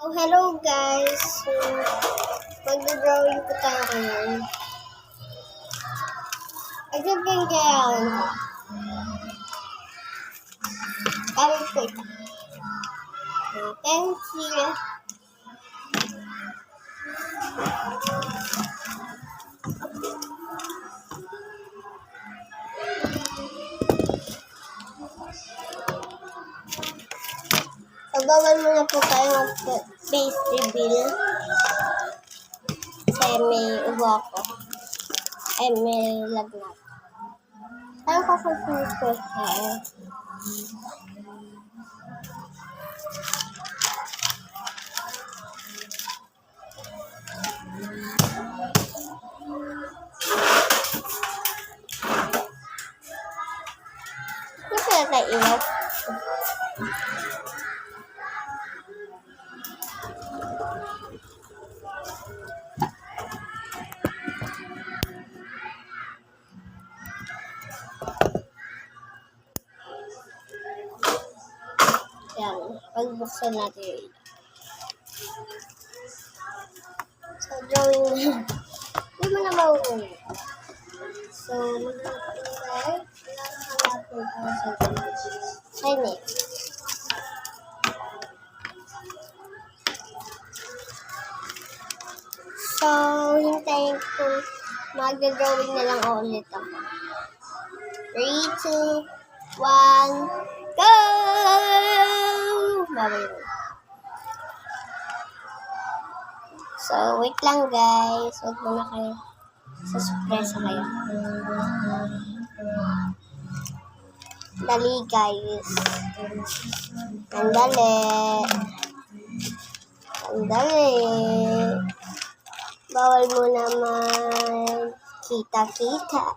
Oh, hello guys. So, mag-drawing po tayo ngayon. Agad-agad kaya ako. Gamit ko ito. Pencil. Pagbawan muna po tayo ng face reveal. Kasi may ubo ako. Ay, may lagnat. Ano ko kung ko siya? Ano kaya tayo ilaw? Yan, pagbuksan natin yung ilaw. So, drawing na. Hindi mo na mauulit. So, mag-try. Hanapin ko sa Chinese. So, hintayin ko. Mag-drawing na lang ulit ako. 3, 2, 1, go! Babay mo. So, wait lang guys. Huwag muna kayo. Sa-surpresa kayo. Dali guys. Andali. Andali. Bawal mo naman kita-kita.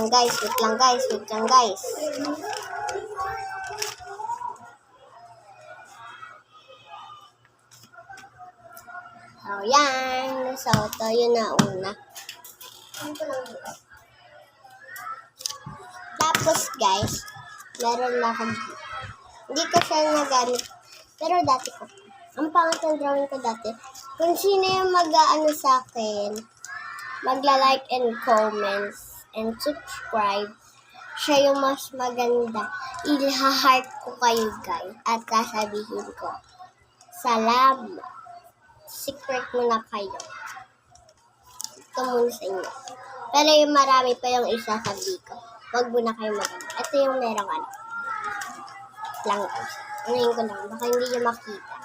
Guys, wait lang guys. Wait lang guys. So, yan. So, tayo na una. Tapos, guys, meron na ako. Hindi ko siya nagamit. Pero dati ko. Ang pangat ng drawing ko dati. Kung sino yung mag-aano sa akin, magla-like and comments and subscribe, siya yung mas maganda. Iha-heart ko kayo, guys. At sasabihin ko, salamat. Secret mo na kayo. Ito muna sa inyo. Pero yung marami pa yung isasabi ko. Huwag mo na kayo maganda. Ito yung merong ano. Lang. Anayin ko lang. Baka hindi nyo makita.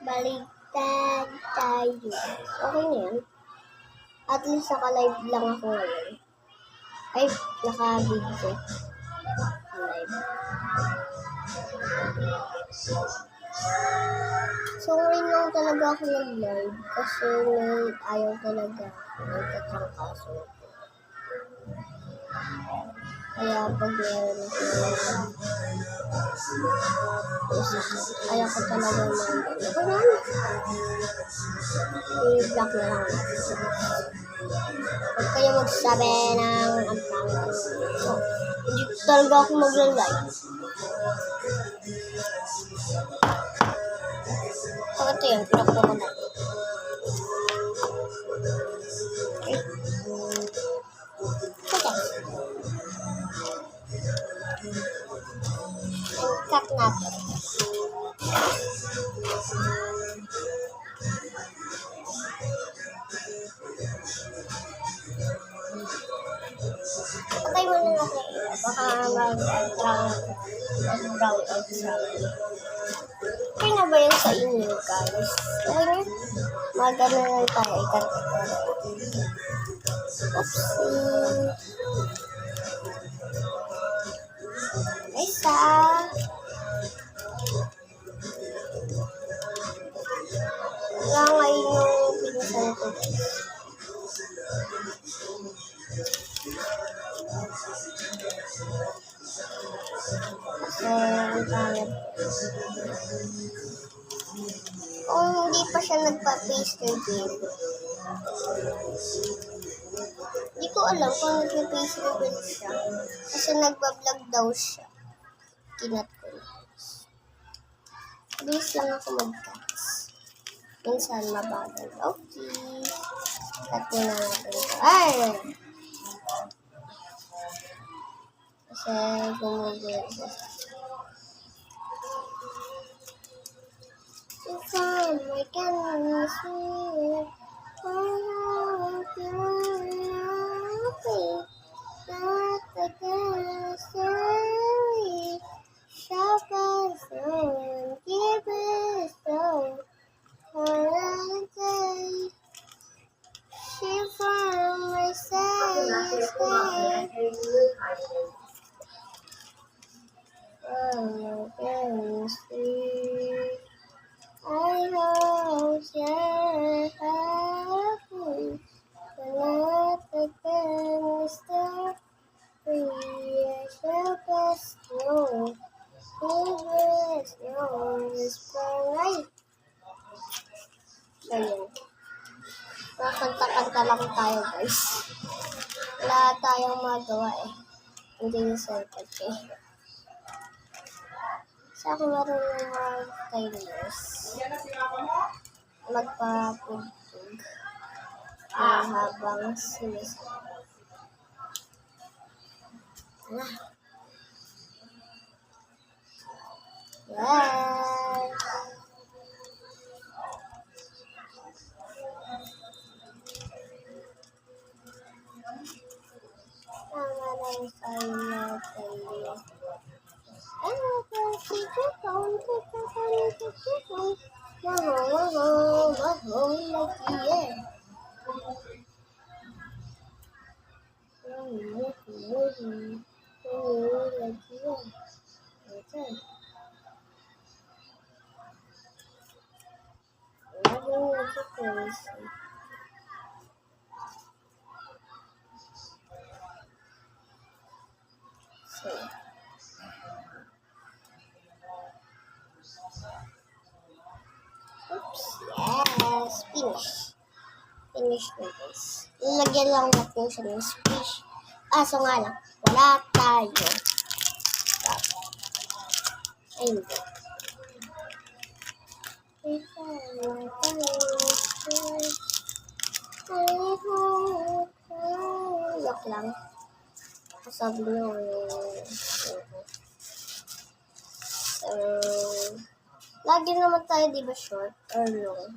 Baligtad tayo. Okay na yan. At least naka-live lang ako ngayon. Ay, naka-video. Live. So, ngayon lang talaga ako nag-live. Kasi ayaw talaga ako nagkatrangkaso. Kaya pag meron ako ayaw ko talaga i-block na lang. Huwag kayo magsabi ng ang pangit. So, hindi talaga ako mag-live. So, ito yun. Pinakbo ko na. Okay. And cut natin. Patay mo na natin. Baka mag-brown out sa akin. Okay na ba yan sa inyo, guys? Okay na? Magano lang tayo. Ikat ko. Oopsie. Isa. Wala ngayon yung pinisan ko. Kasi ang pangit. pa siya nagpa-paster game. Hindi ko alam kung nagpa-paster game siya. Kasi nagpa-vlog daw siya. Kinat ko na. Bilis lang ako mag-cuts. Minsan mabagal. Okay. Cut mo na natin ito. Ay! Kasi gumugulat siya. If I can see it, not the story, shop us on, give us so, another day, she from my side, oh, can see. I hope you're happy. Not the chemistry. Help us know. Please know this right. So yun. Kakanta-kanta lang tayo guys. Wala tayong magawa eh. Hindi yung cellphone eh. Sa ako marunong mag-tailors. Magpapugpug habang sinisabi. Yes! Tama lang sa'yo na tayo. Ano ka si Kukong, Kukong, Maho, lagi eh. Lagi eh. Okay. Oops, yes, finish. Finish na guys. Lagyan lang natin siya ng fish. So nga lang, wala tayo. Ay, hindi. Look lang. Sabi nyo, lagi naman tayo, di ba, short or long?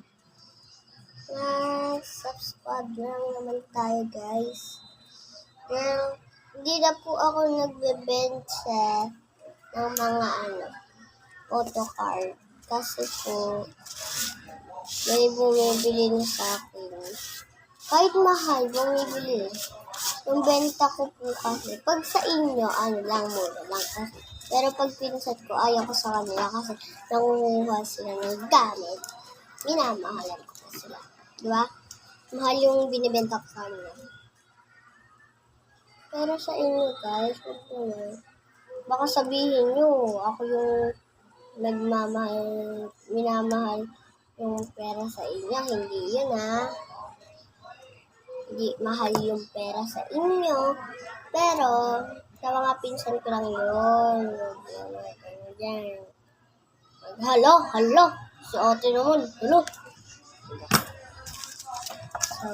Subscribe lang naman tayo, guys. Hindi na po ako nagbe-bench ng mga photo card. Kasi po, may bumibili na sa akin. Kahit mahal, bumibili. Yung benta ko po kasi, pag sa inyo, lang, mura lang kasi. Pero pag pinsat ko, ayaw ko sa kanila kasi nangunguha sila ng gamit. Minamahalan ko pa sila. Diba? Mahal yung binibenta ko sa kanila. Pero sa inyo guys, baka sabihin nyo, ako yung minamahal yung pera sa inyo. Hindi yun Hindi mahal yung pera sa inyo. Pero, sa mga pinsan ko lang yun. Hala. Si ate naman. Hala. So,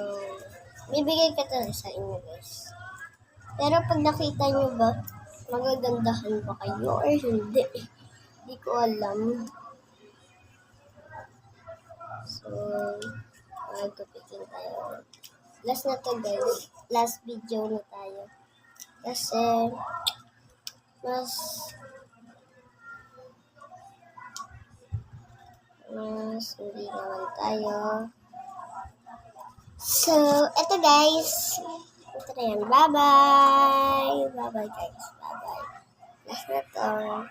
bibigay ka talaga sa inyo guys. Pero pag nakita nyo ba, magagandahan ba kayo or hindi? Hindi ko alam. So, magkapitin tayo. Last na to guys. Last video na tayo. Kasi, mas hindi naman tayo. So, eto guys. Ito na yan. Bye-bye. Bye-bye guys. Bye-bye. Last na to.